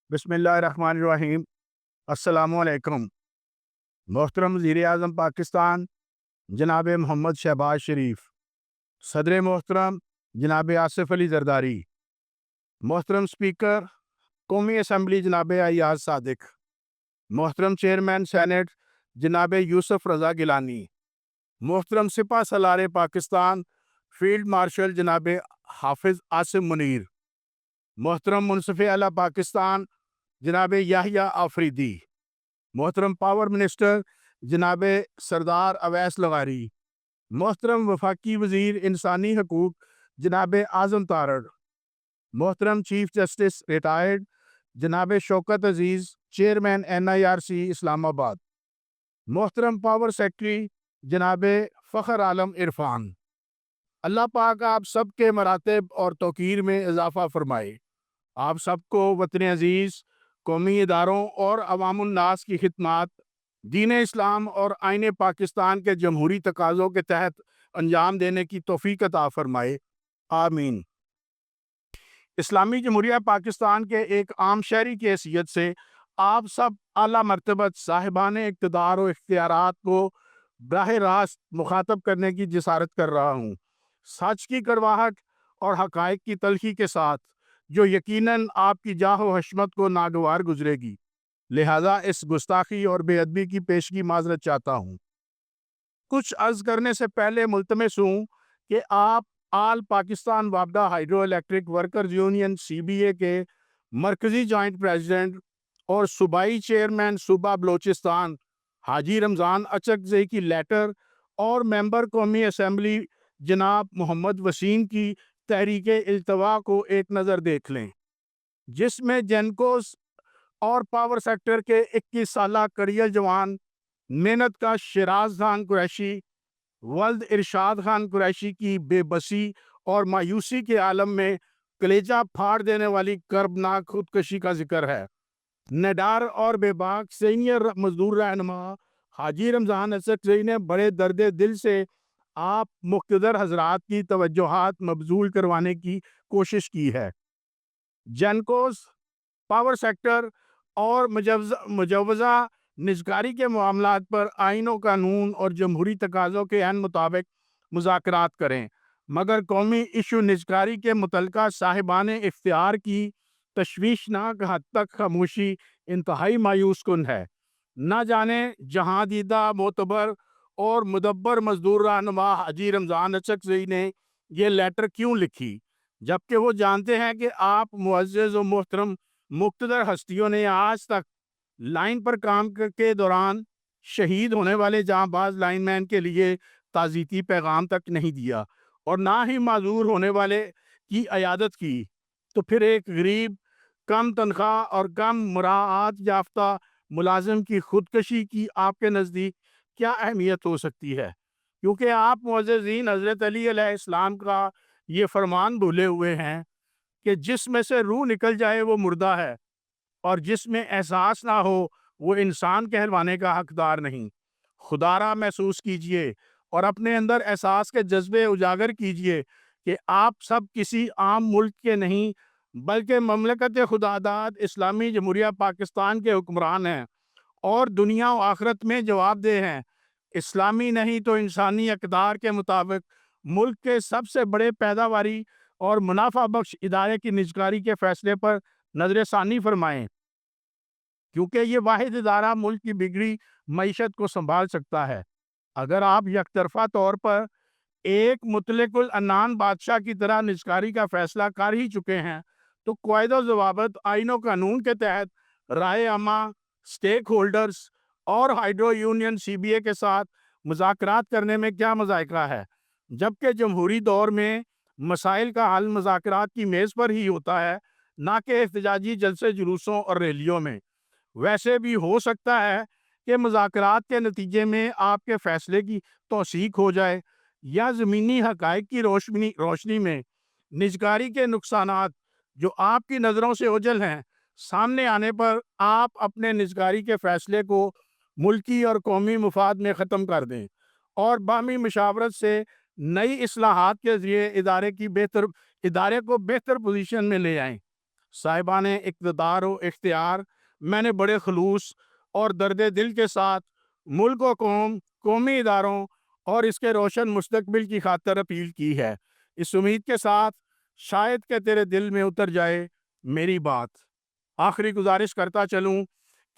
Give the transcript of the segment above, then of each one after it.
بسم اللہ الرحمن الرحیم۔ السلام علیکم۔ محترم وزیر اعظم پاکستان جناب محمد شہباز شریف، صدر محترم جناب آصف علی زرداری، محترم اسپیکر قومی اسمبلی جناب ایاز صادق، محترم چیئرمین سینٹ جناب یوسف رضا گیلانی، محترم سپہ سالار پاکستان فیلڈ مارشل جناب حافظ عاصم منیر، محترم منصف اعلیٰ پاکستان جناب یحییٰ آفریدی، محترم پاور منسٹر جناب سردار اویس لغاری، محترم وفاقی وزیر انسانی حقوق جناب اعظم تارڑ، محترم چیف جسٹس ریٹائرڈ جناب شوکت عزیز چیئرمین NIRC اسلام آباد، محترم پاور سیکرٹری جناب فخر عالم عرفان۔ اللہ پاک آپ سب کے مراتب اور توقیر میں اضافہ فرمائے۔ آپ سب کو وطن عزیز، قومی اداروں اور عوام الناس کی خدمات دین اسلام اور آئین پاکستان کے جمہوری تقاضوں کے تحت انجام دینے کی توفیق عطا فرمائے، آمین۔ اسلامی جمہوریہ پاکستان کے ایک عام شہری کی حیثیت سے آپ سب اعلیٰ مرتبت صاحبان اقتدار و اختیارات کو براہ راست مخاطب کرنے کی جسارت کر رہا ہوں، سچ کی کڑواہٹ اور حقائق کی تلخی کے ساتھ، جو یقیناً آپ کی جاہ و حشمت کو ناگوار گزرے گی، لہذا اس گستاخی اور بے ادبی کی پیشگی معذرت چاہتا ہوں۔ کچھ عرض کرنے سے پہلے ملتمس ہوں کہ آپ آل پاکستان وابڈہ hydro electric workers union CBA کے مرکزی جوائنٹ پریزیڈنٹ اور صوبائی چیئرمین صوبہ بلوچستان حاجی رمضان اچکزئی کی لیٹر اور ممبر قومی اسمبلی جناب محمد وسیم کی تحریک التوا کو ایک نظر دیکھ لیں، جس میں جینکوز اور پاور سیکٹر کے 21 سالہ کریل جوان محنت کا شیراز خان قریشی ولد ارشاد خان قریشی کی بے بسی اور مایوسی کے عالم میں کلیجہ پھاڑ دینے والی کربناک خودکشی کا ذکر ہے۔ نڈار اور بے باک سینئر مزدور رہنما حاجی رمضان اچکزئی نے بڑے درد دل سے آپ مقتدر حضرات کی توجہات مبذول کروانے کی کوشش کی ہے۔ جینکوز، پاور سیکٹر اور مجوزہ نجکاری کے معاملات پر آئین و قانون اور جمہوری تقاضوں کے عین مطابق مذاکرات کریں، مگر قومی ایشو نجکاری کے متعلقہ صاحبان اختیار کی تشویشناک حد تک خاموشی انتہائی مایوس کن ہے۔ نہ جانے جہاں دیدہ معتبر اور مدبر مزدور رہنما حاجی رمضان اچکزئی نے یہ لیٹر کیوں لکھی، جبکہ وہ جانتے ہیں کہ آپ معزز و محترم مقتدر ہستیوں نے آج تک لائن پر کام کے دوران شہید ہونے والے جاں باز لائن مین کے لیے تعزیتی پیغام تک نہیں دیا، اور نہ ہی معذور ہونے والے کی عیادت کی، تو پھر ایک غریب، کم تنخواہ اور کم مراعات یافتہ ملازم کی خودکشی کی آپ کے نزدیک کیا اہمیت ہو سکتی ہے؟ کیونکہ آپ معززین حضرت علی علیہ السلام کا یہ فرمان بھولے ہوئے ہیں کہ جس میں سے روح نکل جائے وہ مردہ ہے، اور جس میں احساس نہ ہو وہ انسان کہلوانے کا حقدار نہیں۔ خدا را محسوس کیجئے اور اپنے اندر احساس کے جذبے اجاگر کیجئے کہ آپ سب کسی عام ملک کے نہیں بلکہ مملکت خداداد اسلامی جمہوریہ پاکستان کے حکمران ہیں، اور دنیا و آخرت میں جواب دہ ہیں۔ اسلامی نہیں تو انسانی اقدار کے مطابق ملک کے سب سے بڑے پیداواری اور منافع بخش ادارے کی نجکاری کے فیصلے پر نظر ثانی فرمائیں، کیونکہ یہ واحد ادارہ ملک کی بگڑی معیشت کو سنبھال سکتا ہے۔ اگر آپ یک طرفہ طور پر ایک مطلق العنان بادشاہ کی طرح نجکاری کا فیصلہ کر ہی چکے ہیں، تو قواعد و ضوابط، آئین و قانون کے تحت رائے عامہ، سٹیک ہولڈرز اور ہائیڈرو یونین CBA کے ساتھ مذاکرات کرنے میں کیا مذائقہ ہے، جبکہ جمہوری دور میں مسائل کا حل مذاکرات کی میز پر ہی ہوتا ہے، نہ کہ احتجاجی جلسے جلوسوں اور ریلیوں میں۔ ویسے بھی ہو سکتا ہے کہ مذاکرات کے نتیجے میں آپ کے فیصلے کی توثیق ہو جائے، یا زمینی حقائق کی روشنی میں نجکاری کے نقصانات جو آپ کی نظروں سے اوجھل ہیں سامنے آنے پر آپ اپنے نجکاری کے فیصلے کو ملکی اور قومی مفاد میں ختم کر دیں، اور باہمی مشاورت سے نئی اصلاحات کے ذریعے ادارے کو بہتر پوزیشن میں لے آئیں۔ صاحبان اقتدار و اختیار، میں نے بڑے خلوص اور درد دل کے ساتھ ملک و قوم، قومی اداروں اور اس کے روشن مستقبل کی خاطر اپیل کی ہے، اس امید کے ساتھ شاید کہ تیرے دل میں اتر جائے میری بات۔ آخری گزارش کرتا چلوں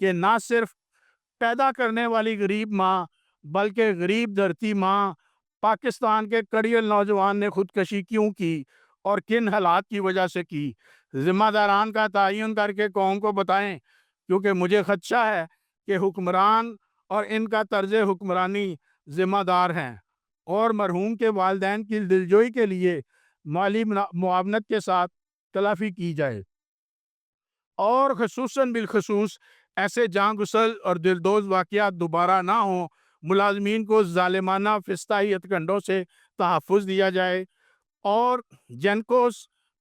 کہ نہ صرف پیدا کرنے والی غریب ماں بلکہ غریب دھرتی ماں پاکستان کے کڑیل نوجوان نے خودکشی کیوں کی اور کن حالات کی وجہ سے کی، ذمہ داران کا تعین کر کے قوم کو بتائیں، کیونکہ مجھے خدشہ ہے کہ حکمران اور ان کا طرز حکمرانی ذمہ دار ہیں، اور مرحوم کے والدین کی دلجوئی کے لیے مالی معاونت کے ساتھ تلافی کی جائے، اور خصوصاً بالخصوص ایسے جاں گسل اور دلدوز واقعات دوبارہ نہ ہوں، ملازمین کو ظالمانہ فسطائی ہتھکنڈوں سے تحفظ دیا جائے، اور GENCOs,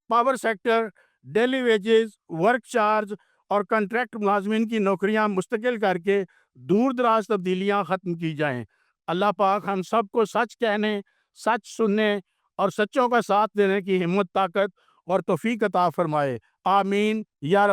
power sector, daily wages, work charge اور کنٹریکٹ ملازمین کی نوکریاں مستقل کر کے دور دراز تبدیلیاں ختم کی جائیں۔ اللہ پاک ہم سب کو سچ کہنے، سچ سننے اور سچوں کا ساتھ دینے کی ہمت، طاقت اور توفیق عطا فرمائے، آمین یا رب